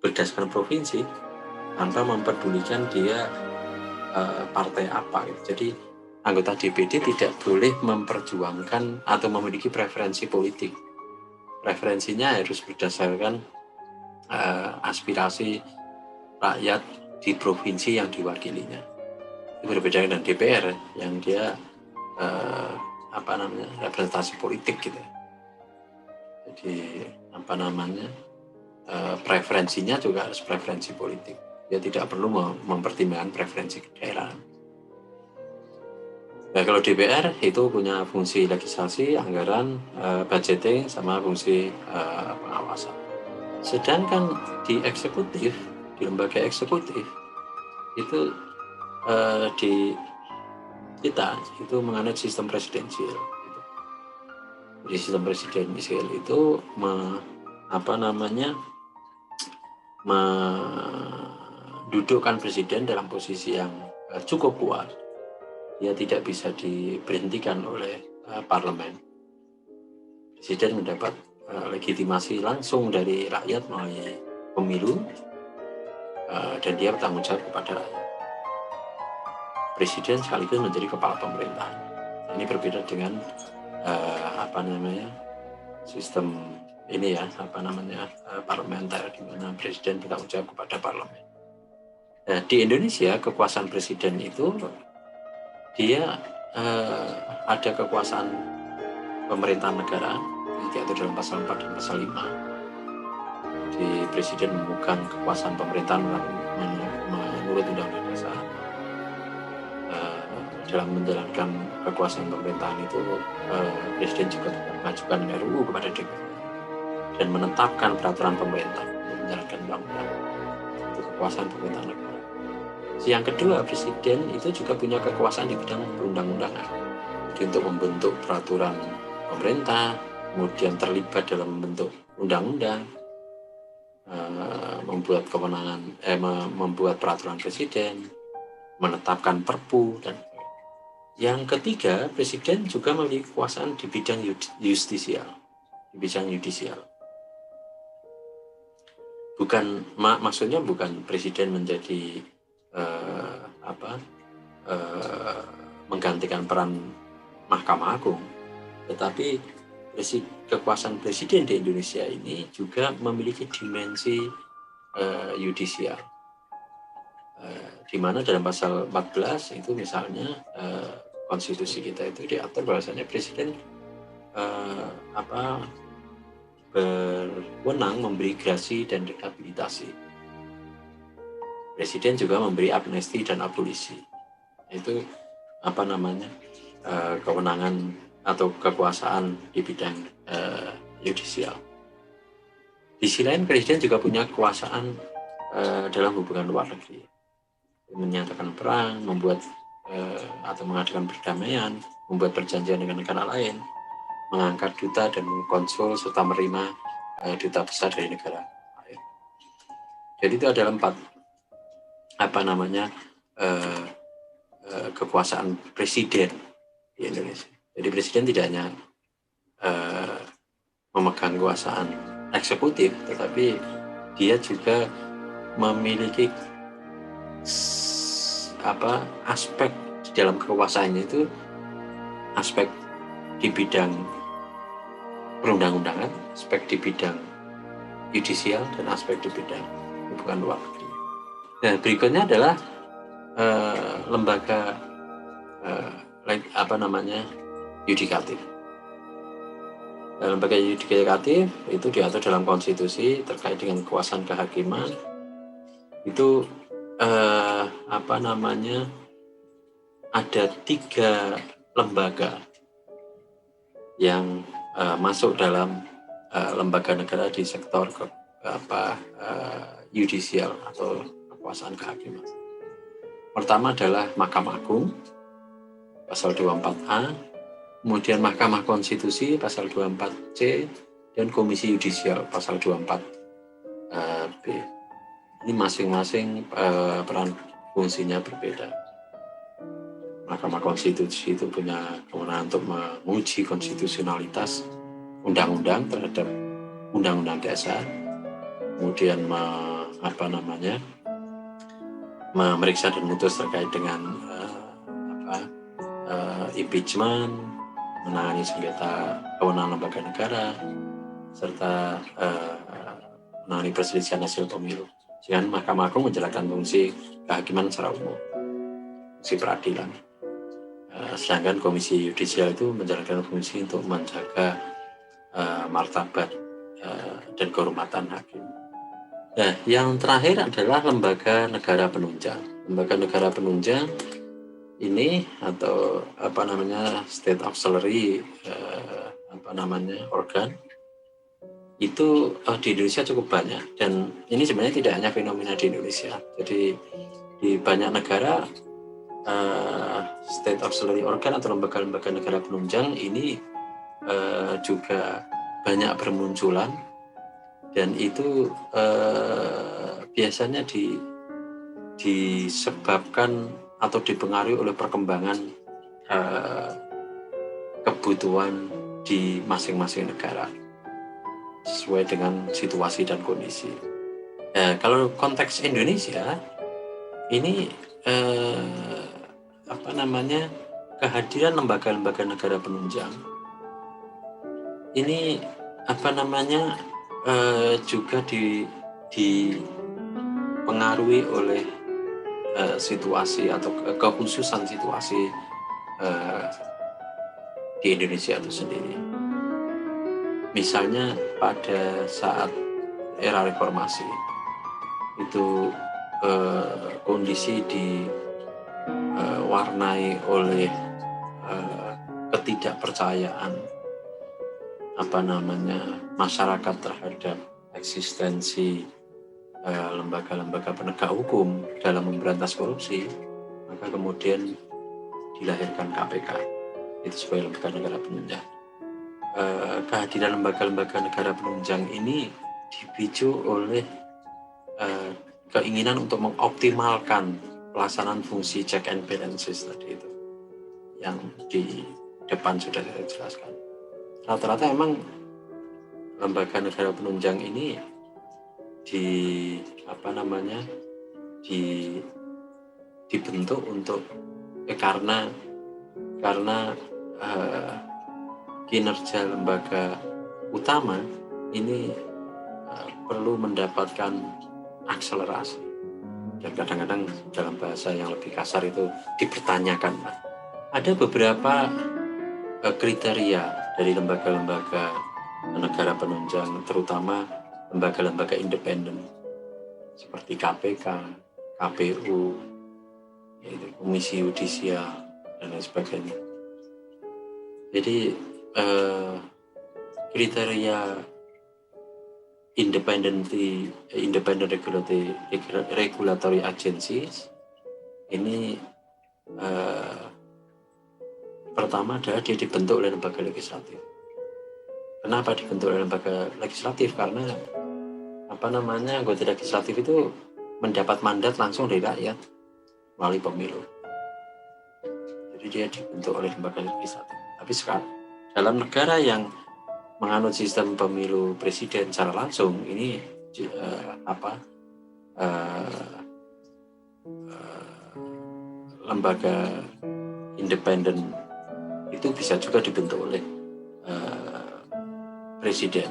berdasarkan provinsi tanpa memperdulikan dia partai apa gitu. Jadi anggota DPD tidak boleh memperjuangkan atau memiliki preferensi politik. Preferensinya harus berdasarkan aspirasi rakyat di provinsi yang diwakilinya. Itu berbeda dengan DPR yang dia representasi politik gitu. Jadi preferensinya juga harus preferensi politik. Dia tidak perlu mempertimbangkan preferensi kedaerahan. Nah, kalau DPR itu punya fungsi legislasi, anggaran, budgeting, sama fungsi pengawasan. Sedangkan di eksekutif, di lembaga eksekutif, itu di kita itu menganut sistem presidensial. Gitu. Di sistem presidensial itu mendudukkan presiden dalam posisi yang cukup kuat. Dia tidak bisa diberhentikan oleh parlemen. Presiden mendapat legitimasi langsung dari rakyat melalui pemilu, dan dia bertanggung jawab kepada rakyat. Presiden sekaligus menjadi kepala pemerintahan. Ini berbeda dengan sistem ini ya, parlementer, di mana presiden bertanggung jawab kepada parlemen. Nah, di Indonesia kekuasaan presiden itu dia ada kekuasaan pemerintahan negara, diatur dalam pasal 4 dan pasal 5. Di presiden memegang kekuasaan pemerintahan menurut Undang-Undang Dasar. Dalam menjalankan kekuasaan pemerintahan itu, presiden juga mengajukan RUU kepada DPR dan menetapkan peraturan pemerintah untuk menjalankan undang-undang. Itu kekuasaan pemerintahan negara. Yang kedua, presiden itu juga punya kekuasaan di bidang perundang-undangan. Jadi untuk membentuk peraturan pemerintah, kemudian terlibat dalam membentuk undang-undang, membuat peraturan presiden, menetapkan perpu, dan yang ketiga, presiden juga memiliki kekuasaan di bidang justisial, maksudnya bukan presiden menjadi menggantikan peran Mahkamah Agung, tetapi kekuasaan presiden di Indonesia ini juga memiliki dimensi yudisial, di mana dalam pasal 14 itu misalnya konstitusi kita itu diatur bahwasanya presiden berwenang memberi grasi dan rehabilitasi. Presiden juga memberi amnesti dan abolisi. Itu kewenangan atau kekuasaan di bidang yudisial. Di sisi lain, presiden juga punya kekuasaan dalam hubungan luar negeri, menyatakan perang, membuat atau mengadakan perdamaian, membuat perjanjian dengan negara lain, mengangkat duta dan konsul serta menerima duta besar dari negara lain. Jadi itu adalah 4 kekuasaan presiden di Indonesia. Jadi presiden tidak hanya memegang kekuasaan eksekutif, tetapi dia juga memiliki aspek di dalam kekuasaannya itu, aspek di bidang perundang-undangan, aspek di bidang yudisial, dan aspek di bidang hubungan luar negeri. Nah, berikutnya adalah lembaga yudikatif. Lembaga yudikatif itu diatur dalam konstitusi terkait dengan kekuasaan kehakiman. Itu ada 3 lembaga yang masuk dalam lembaga negara di sektor yudisial atau kekuasaan kehakiman. Pertama adalah Mahkamah Agung pasal 24A, kemudian Mahkamah Konstitusi pasal 24C, dan Komisi Yudisial pasal 24B. Ini masing-masing peran fungsinya berbeda. Mahkamah Konstitusi itu punya kewenangan untuk menguji konstitusionalitas undang-undang terhadap undang-undang dasar, kemudian memeriksa dan memutus terkait dengan impeachment, menangani sengketa kewenangan lembaga negara, serta menangani perselisihan hasil pemilu. Sedangkan Mahkamah Agung menjalankan fungsi kehakiman secara umum, fungsi peradilan. Sedangkan Komisi Yudisial itu menjalankan fungsi untuk menjaga martabat dan kehormatan hakim. Nah, yang terakhir adalah lembaga negara penunjang. Lembaga negara penunjang ini atau state auxiliary organ itu di Indonesia cukup banyak, dan ini sebenarnya tidak hanya fenomena di Indonesia. Jadi Di banyak negara state auxiliary organ atau lembaga-lembaga negara penunjang ini juga banyak bermunculan, dan itu biasanya disebabkan atau dipengaruhi oleh perkembangan kebutuhan di masing-masing negara sesuai dengan situasi dan kondisi. Kalau konteks Indonesia ini kehadiran lembaga-lembaga negara penunjang ini juga dipengaruhi oleh situasi atau kekhususan situasi di Indonesia itu sendiri. Misalnya pada saat era reformasi itu kondisi diwarnai oleh ketidakpercayaan masyarakat terhadap eksistensi lembaga-lembaga penegak hukum dalam memberantas korupsi, maka kemudian dilahirkan KPK itu sebagai lembaga negara penunjang. Kehadiran lembaga-lembaga negara penunjang ini dipicu oleh keinginan untuk mengoptimalkan pelaksanaan fungsi check and balances tadi itu yang di depan sudah saya jelaskan. Rata-rata emang lembaga negara penunjang ini dibentuk untuk karena kinerja lembaga utama ini perlu mendapatkan akselerasi, dan kadang-kadang dalam bahasa yang lebih kasar itu dipertanyakan. Ada beberapa kriteria dari lembaga-lembaga negara penunjang, terutama lembaga-lembaga independen seperti KPK, KPU, yaitu Komisi Yudisial dan lain sebagainya. Jadi kriteria independent regulatory agencies ini pertama adalah dia dibentuk oleh lembaga legislatif. Kenapa dibentuk oleh lembaga legislatif? Karena anggota legislatif itu mendapat mandat langsung dari rakyat melalui pemilu. Jadi dia dibentuk oleh lembaga legislatif. Tapi sekarang dalam negara yang menganut sistem pemilu presiden secara langsung, ini lembaga independen itu bisa juga dibentuk oleh presiden.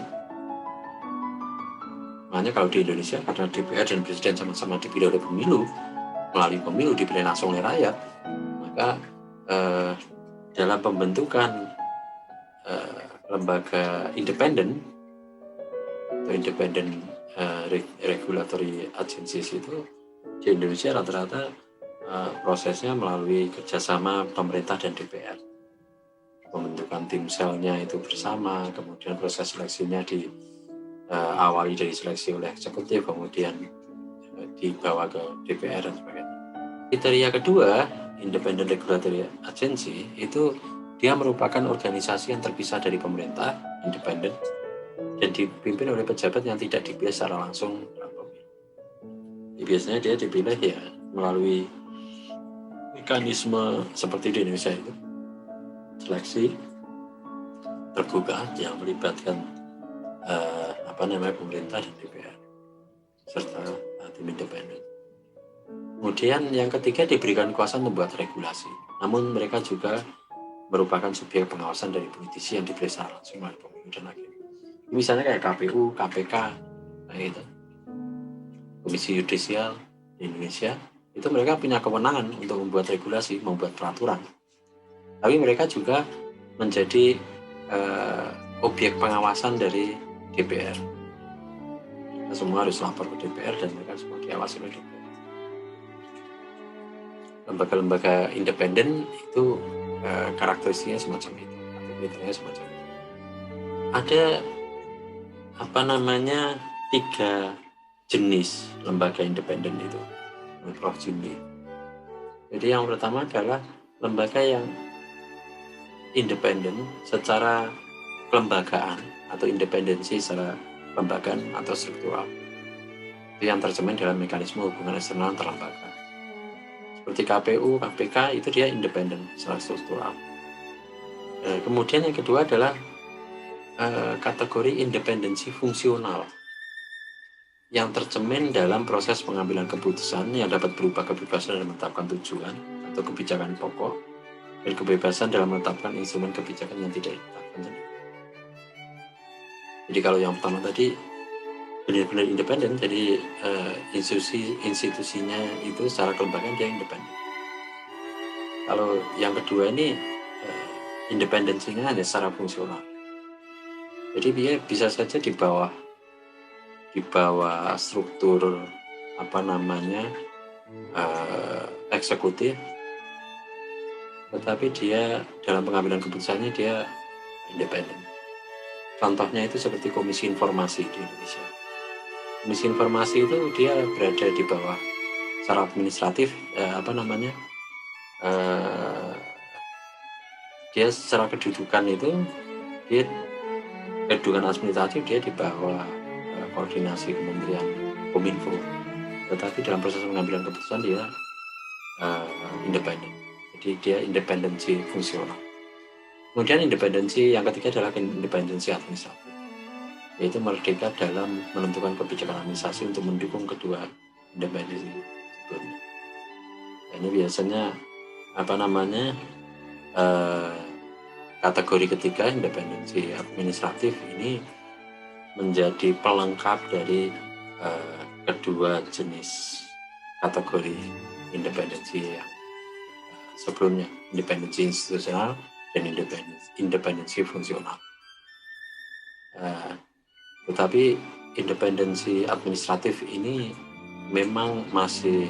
Makanya kalau di Indonesia karena DPR dan presiden sama-sama dipilih oleh pemilu, melalui pemilu dipilih langsung oleh rakyat, maka dalam pembentukan lembaga independen atau independent regulatory agencies itu di Indonesia rata-rata prosesnya melalui kerjasama pemerintah dan DPR. Pembentukan tim selnya itu bersama, kemudian proses seleksinya diawali dari seleksi oleh eksekutif, kemudian dibawa ke DPR dan sebagainya. Kriteria kedua, Independent Regulatory Agency, itu dia merupakan organisasi yang terpisah dari pemerintah, independen, dan dipimpin oleh pejabat yang tidak dipilih secara langsung dalam pemilu. Biasanya dia dipilih ya melalui mekanisme seperti di Indonesia itu, seleksi terbuka yang melibatkan pemerintah dan DPR serta tim independen. Kemudian yang ketiga diberikan kuasa membuat regulasi, namun mereka juga merupakan subjek pengawasan dari politisi yang dipilih secara langsung oleh pemilu dan hakim. Misalnya kayak KPU, KPK, itu Komisi Yudisial di Indonesia, itu mereka punya kewenangan untuk membuat regulasi, membuat peraturan. Tapi mereka juga menjadi objek pengawasan dari DPR. Kita semua harus lapor ke DPR dan mereka semua diawasi oleh DPR. Lembaga-lembaga independen itu karakteristiknya semacam itu, aktivitasnya semacam itu. Ada 3 jenis lembaga independen itu. Prof. Jimli. Jadi yang pertama adalah lembaga yang independen secara kelembagaan atau independensi secara kelembagaan atau struktural. Itu yang tercermin dalam mekanisme hubungan eksternal antar lembaga. Seperti KPU, KPK itu dia independen secara struktural. Kemudian yang kedua adalah kategori independensi fungsional yang tercermin dalam proses pengambilan keputusan yang dapat berupa kebebasan dalam menetapkan tujuan atau kebijakan pokok dan kebebasan dalam menetapkan instrumen kebijakan yang tidak ditetapkan. Jadi kalau yang pertama tadi benar-benar independen, jadi institusinya itu secara kelembagaan dia independen. Kalau yang kedua ini independensinya hanya secara fungsional. Jadi dia bisa saja di bawah struktur eksekutif, tetapi dia dalam pengambilan keputusannya dia independen. Contohnya itu seperti Komisi Informasi di Indonesia. Komisi Informasi itu dia berada di bawah secara administratif dia secara kedudukan administratif dia di bawah koordinasi Kementerian Kominfo, tetapi dalam proses pengambilan keputusan dia independen. Jadi dia independensi fungsional. Kemudian independensi yang ketiga adalah independensi administratif, yaitu merdeka dalam menentukan kebijakan administrasi untuk mendukung kedua independensi sebelumnya. Ini biasanya kategori ketiga independensi administratif ini menjadi pelengkap dari kedua jenis kategori independensi yang sebelumnya, independensi institusional dan independensi fungsional. Tetapi independensi administratif ini memang masih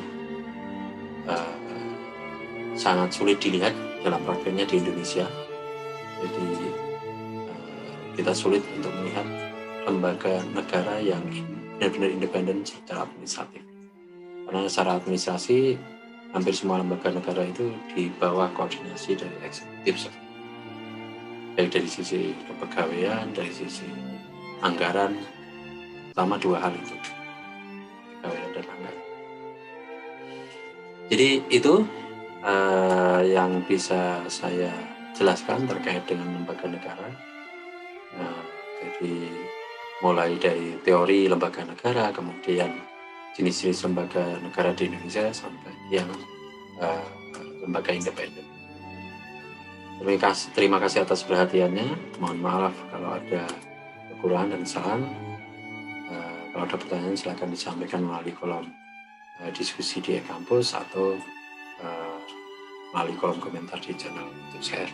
sangat sulit dilihat dalam prakteknya di Indonesia. Jadi kita sulit untuk melihat lembaga negara yang benar-benar independen secara administratif. Karena secara administrasi hampir semua lembaga negara itu di bawah koordinasi dari eksekutif, baik dari sisi kepegawaian, dari sisi anggaran, sama dua hal itu, kepegawaian dan anggaran. Jadi itu yang bisa saya jelaskan terkait dengan lembaga negara. Jadi mulai dari teori lembaga negara, kemudian jenis-jenis lembaga negara di Indonesia sampai yang lembaga independen. Terima kasih atas perhatiannya. Mohon maaf kalau ada kekurangan dan kesalahan. Kalau ada pertanyaan silakan disampaikan melalui kolom diskusi di e-kampus atau melalui kolom komentar di channel YouTube saya.